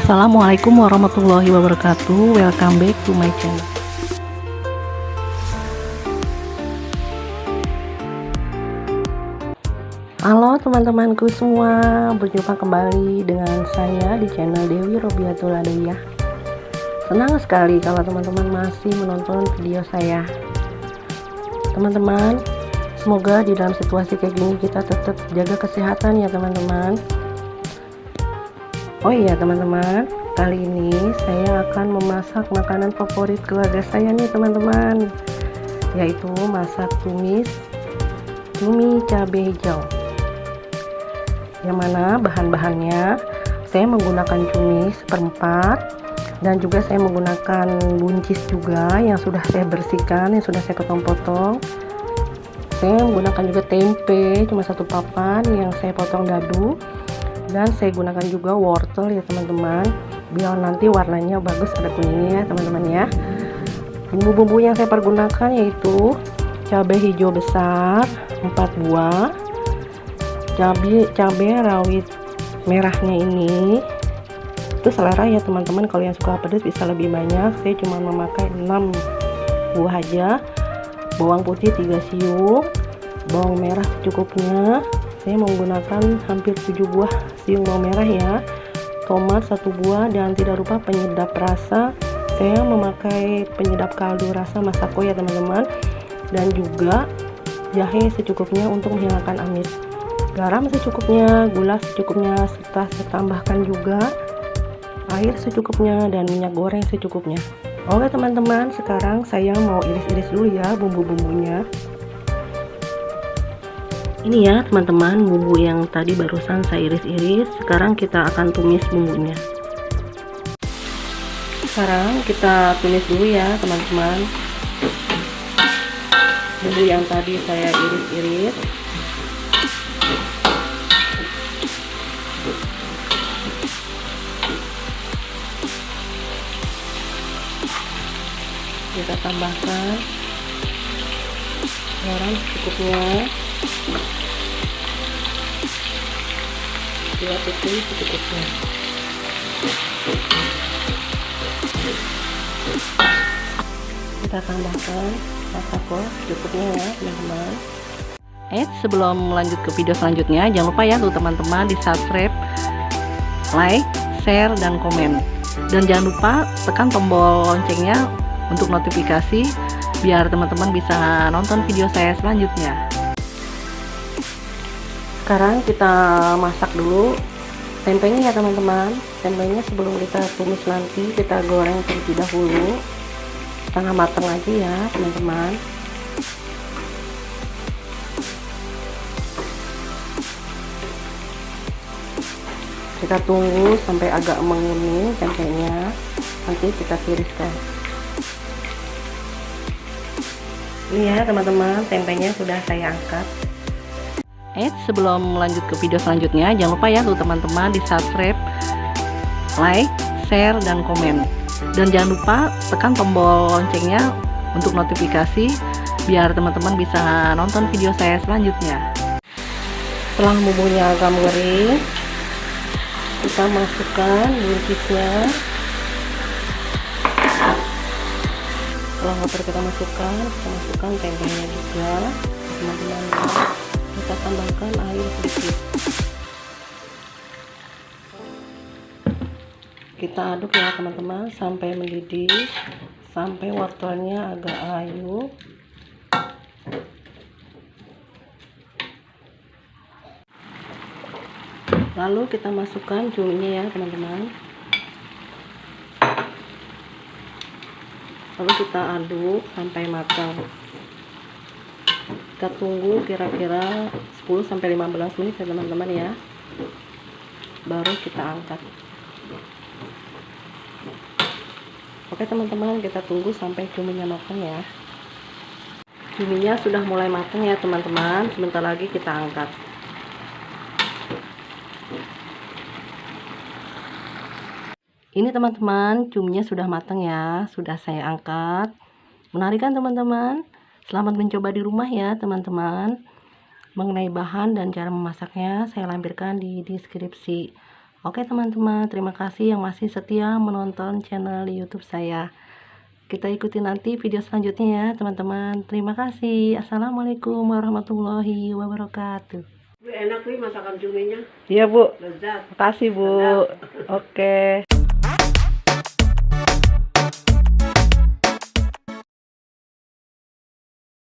Assalamualaikum warahmatullahi wabarakatuh. Welcome back to my channel. Halo teman-temanku semua, berjumpa kembali dengan saya di channel Dewi Robiatul Adawiyah. Senang sekali kalau teman-teman masih menonton video saya. Teman-teman, semoga di dalam situasi kayak gini kita tetap jaga kesehatan ya teman-teman. Oh iya teman-teman, kali ini saya akan memasak makanan favorit keluarga saya nih teman-teman, yaitu masak cumi cabai hijau. Yang mana bahan-bahannya saya menggunakan cumi seperempat, dan juga saya menggunakan buncis juga yang sudah saya bersihkan, yang sudah saya potong-potong. Saya menggunakan juga tempe cuma satu papan yang saya potong dadu, dan saya gunakan juga wortel ya teman-teman, biar nanti warnanya bagus, ada kuningnya ya teman-teman ya. Bumbu-bumbu yang saya pergunakan yaitu cabai hijau besar 4 buah, cabai rawit merahnya ini itu selera ya teman-teman, kalau yang suka pedas bisa lebih banyak, saya cuma memakai 6 buah aja. Bawang putih 3 siung, bawang merah secukupnya, saya menggunakan hampir 7 buah siung bawang merah ya, tomat 1 buah, dan tidak lupa penyedap rasa, saya memakai penyedap kaldu rasa Masako ya teman-teman, dan juga jahe secukupnya untuk menghilangkan amis, garam secukupnya, gula secukupnya, serta saya tambahkan juga air secukupnya dan minyak goreng secukupnya. Oke teman-teman, sekarang saya mau iris-iris dulu ya bumbu-bumbunya. Ini ya teman-teman, bumbu yang tadi barusan saya iris-iris. Sekarang kita akan tumis bumbunya. Sekarang kita tumis dulu ya teman-teman, bumbu yang tadi saya iris-iris. Kita tambahkan garam secukupnya, gula putih secukupnya. Kita tambahkan masako secukupnya ya teman-teman. Sebelum lanjut ke video selanjutnya, jangan lupa ya tuh teman-teman di subscribe, like, share, dan komen, dan jangan lupa tekan tombol loncengnya untuk notifikasi biar teman-teman bisa nonton video saya selanjutnya. Sekarang kita masak dulu tempenya ya teman-teman. Tempenya sebelum kita tumis nanti kita goreng terlebih dahulu, setengah matang aja ya teman-teman. Kita tunggu sampai agak menguning tempenya, nanti kita tiriskan. Ini ya teman-teman, tempenya sudah saya angkat. Sebelum lanjut ke video selanjutnya, jangan lupa ya tuh teman-teman di subscribe, like, share, dan komen, dan jangan lupa tekan tombol loncengnya untuk notifikasi biar teman-teman bisa nonton video saya selanjutnya. Setelah bumbunya agak mengering, kita masukkan buncisnya. Setelah water kita masukkan tempenya juga teman-teman. Kita tambahkan air sedikit, kita aduk ya teman-teman sampai mendidih, sampai wortelnya agak layu. Lalu kita masukkan cuminya ya teman-teman, lalu kita aduk sampai matang. Kita tunggu kira-kira 10-15 menit ya teman-teman ya, baru kita angkat. Oke teman-teman, kita tunggu sampai cuminya matang ya. Cuminya sudah mulai matang ya teman-teman, sebentar lagi kita angkat. Ini teman-teman, cuminya sudah matang ya, sudah saya angkat. Menarik kan teman-teman? Selamat mencoba di rumah ya teman-teman. Mengenai bahan dan cara memasaknya saya lampirkan di deskripsi. Oke teman-teman, terima kasih yang masih setia menonton channel YouTube saya. Kita ikuti nanti video selanjutnya ya teman-teman. Terima kasih. Assalamualaikum warahmatullahi wabarakatuh. Enak nih masakan cuminya. Iya Bu. Lezat. Makasih Bu. Oke.